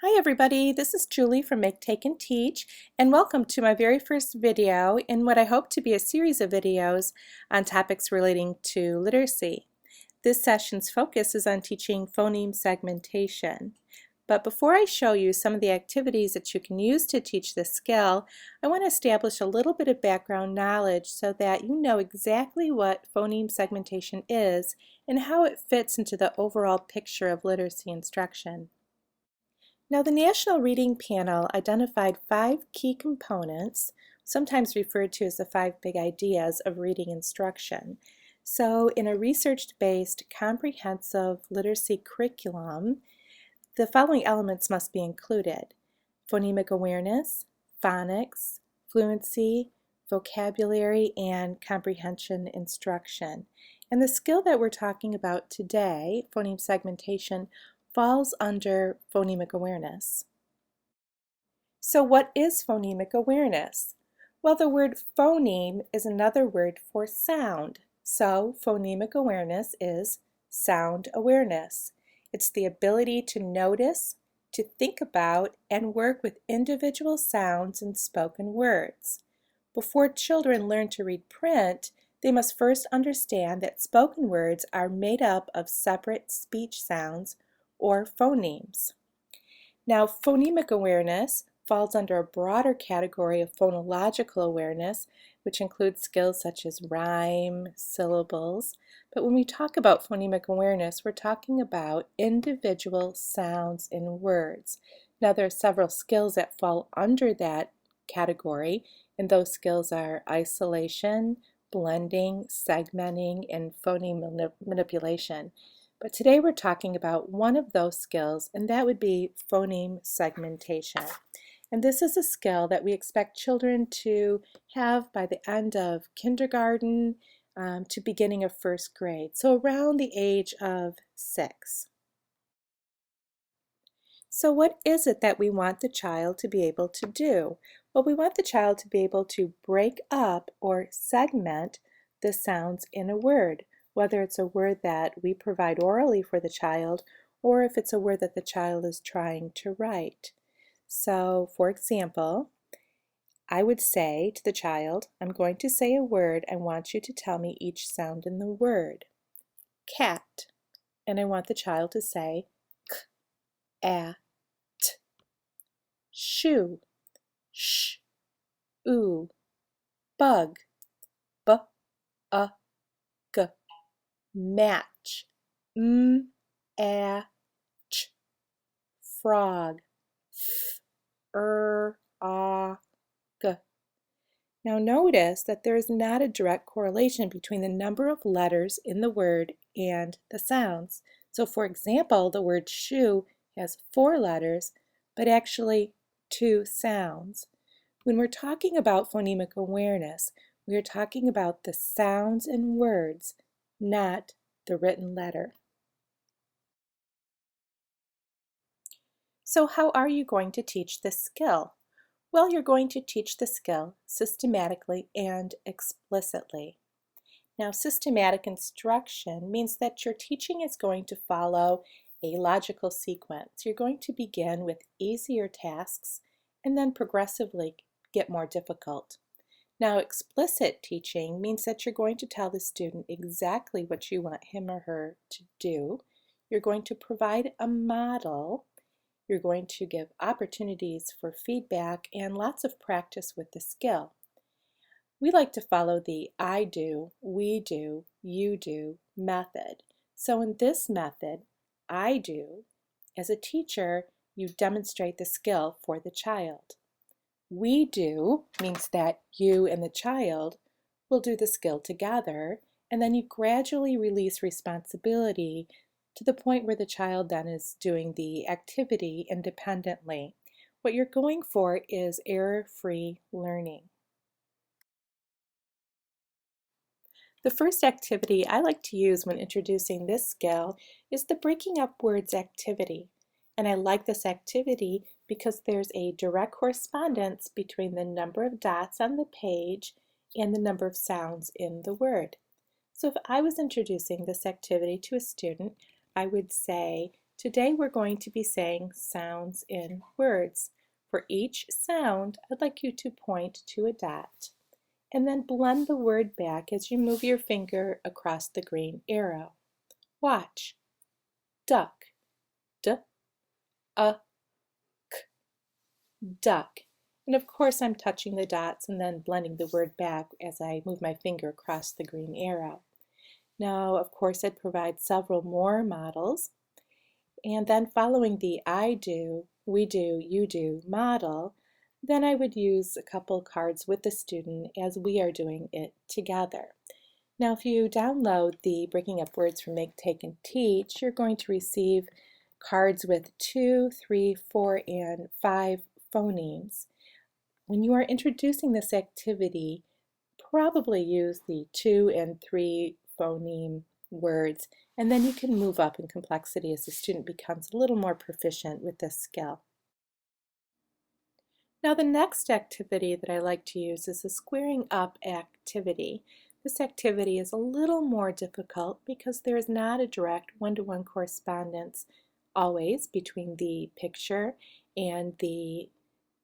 Hi everybody, this is Julie from Make, Take, and Teach, and welcome to my very first video in what I hope to be a series of videos on topics relating to literacy. This session's focus is on teaching phoneme segmentation. But before I show you some of the activities that you can use to teach this skill, I want to establish a little bit of background knowledge so that you know exactly what phoneme segmentation is and how it fits into the overall picture of literacy instruction. Now, the National Reading Panel identified 5 key components, sometimes referred to as the 5 big ideas of reading instruction. So, in a research-based comprehensive literacy curriculum, the following elements must be included: phonemic awareness, phonics, fluency, vocabulary, and comprehension instruction. And the skill that we're talking about today, phoneme segmentation, falls under phonemic awareness. So what is phonemic awareness? Well, the word phoneme is another word for sound. So phonemic awareness is sound awareness. It's the ability to notice, to think about, and work with individual sounds in spoken words. Before children learn to read print, they must first understand that spoken words are made up of separate speech sounds or phonemes. Now, phonemic awareness falls under a broader category of phonological awareness, which includes skills such as rhyme, syllables. But when we talk about phonemic awareness, we're talking about individual sounds in words. Now, there are several skills that fall under that category, and those skills are isolation, blending, segmenting, and phoneme manipulation. But today we're talking about one of those skills, and that would be phoneme segmentation. And this is a skill that we expect children to have by the end of kindergarten to beginning of first grade, so around the age of 6. So what is it that we want the child to be able to do? Well, we want the child to be able to break up or segment the sounds in a word, whether it's a word that we provide orally for the child or if it's a word that the child is trying to write. So, for example, I would say to the child, I'm going to say a word. I want you to tell me each sound in the word. Cat. And I want the child to say k, a, t. Shoe. Sh, oo. Bug. B, a, g. Match. M, a, ch. Frog. F, a, g. Now notice that there is not a direct correlation between the number of letters in the word and the sounds. So for example, the word shoe has 4 letters, but actually 2 sounds. When we're talking about phonemic awareness, we are talking about the sounds in words, not the written letter. So how are you going to teach this skill? Well, you're going to teach the skill systematically and explicitly. Now, systematic instruction means that your teaching is going to follow a logical sequence. You're going to begin with easier tasks and then progressively get more difficult. Now, explicit teaching means that you're going to tell the student exactly what you want him or her to do. You're going to provide a model. You're going to give opportunities for feedback and lots of practice with the skill. We like to follow the I do, we do, you do method. So in this method, I do, as a teacher, you demonstrate the skill for the child. We do means that you and the child will do the skill together, and then you gradually release responsibility to the point where the child then is doing the activity independently. What you're going for is error-free learning. The first activity I like to use when introducing this skill is the breaking up words activity. And I like this activity because there's a direct correspondence between the number of dots on the page and the number of sounds in the word. So if I was introducing this activity to a student, I would say, Today we're going to be saying sounds in words. For each sound, I'd like you to point to a dot and then blend the word back as you move your finger across the green arrow. Watch. Duck. D, a, k, duck. And of course I'm touching the dots and then blending the word back as I move my finger across the green arrow. Now, of course, I'd provide several more models. And then following the I do, we do, you do model, then I would use a couple cards with the student as we are doing it together. Now if you download the Breaking Up Words from Make, Take, and Teach, you're going to receive cards with 2, 3, 4, and 5 phonemes. When you are introducing this activity, probably use the 2 and 3 phoneme words, and then you can move up in complexity as the student becomes a little more proficient with this skill. Now the next activity that I like to use is the squaring up activity. This activity is a little more difficult because there is not a direct one-to-one correspondence always between the picture and the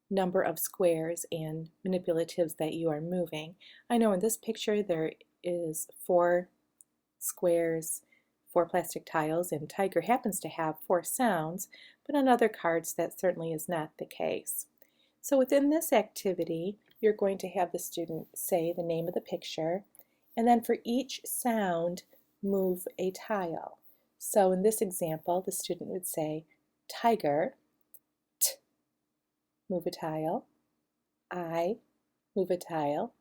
number of squares and manipulatives that you are moving. I know in this picture there is 4 squares, 4 plastic tiles, and tiger happens to have 4 sounds, but on other cards that certainly is not the case. So within this activity, you're going to have the student say the name of the picture, and then for each sound, move a tile. So in this example, the student would say tiger, t, move a tile, I, move a tile,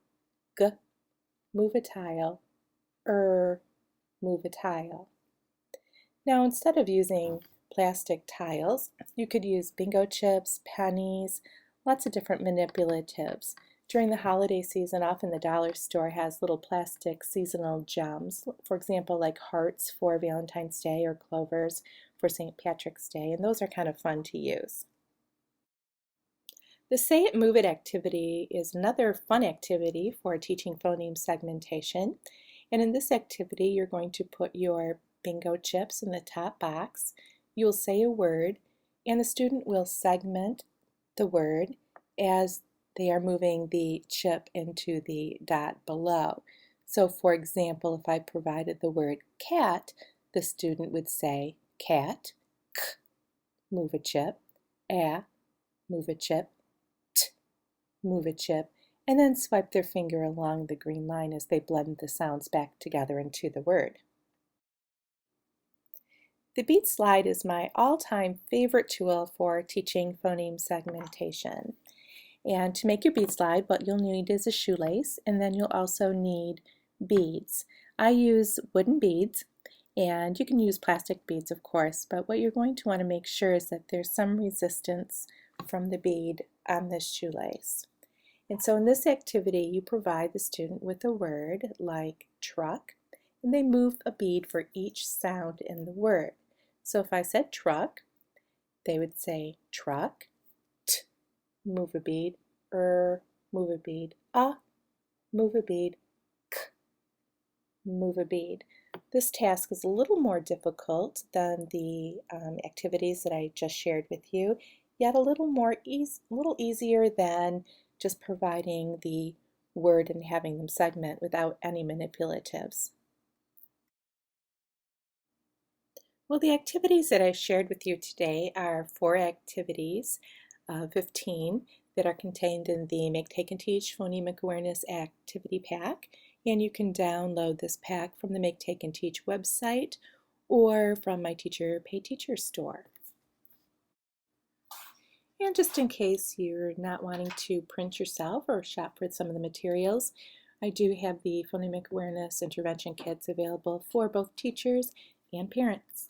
g, move a tile, move a tile. Now instead of using plastic tiles, you could use bingo chips, pennies, lots of different manipulatives. During the holiday season, often the dollar store has little plastic seasonal gems, for example, like hearts for Valentine's Day or clovers for St. Patrick's Day, and those are kind of fun to use. The Say It, Move It activity is another fun activity for teaching phoneme segmentation. And in this activity, you're going to put your bingo chips in the top box. You'll say a word, and the student will segment the word as they are moving the chip into the dot below. So for example, if I provided the word cat, the student would say cat, k, move a chip, a, move a chip, t, move a chip, and then swipe their finger along the green line as they blend the sounds back together into the word. The bead slide is my all-time favorite tool for teaching phoneme segmentation. And to make your bead slide, what you'll need is a shoelace, and then you'll also need beads. I use wooden beads, and you can use plastic beads, of course, but what you're going to want to make sure is that there's some resistance from the bead on this shoelace. And so in this activity, you provide the student with a word like truck, and they move a bead for each sound in the word. So if I said truck, they would say truck, t, move a bead, move a bead, move a bead, k, move a bead. This task is a little more difficult than the activities that I just shared with you, yet a little easier than just providing the word and having them segment without any manipulatives. Well, the activities that I shared with you today are 4 activities, 15, that are contained in the Make, Take, and Teach Phonemic Awareness Activity Pack. And you can download this pack from the Make, Take, and Teach website or from my Teacher Pay Teacher store. And just in case you're not wanting to print yourself or shop for some of the materials, I do have the Phonemic Awareness Intervention Kits available for both teachers and parents.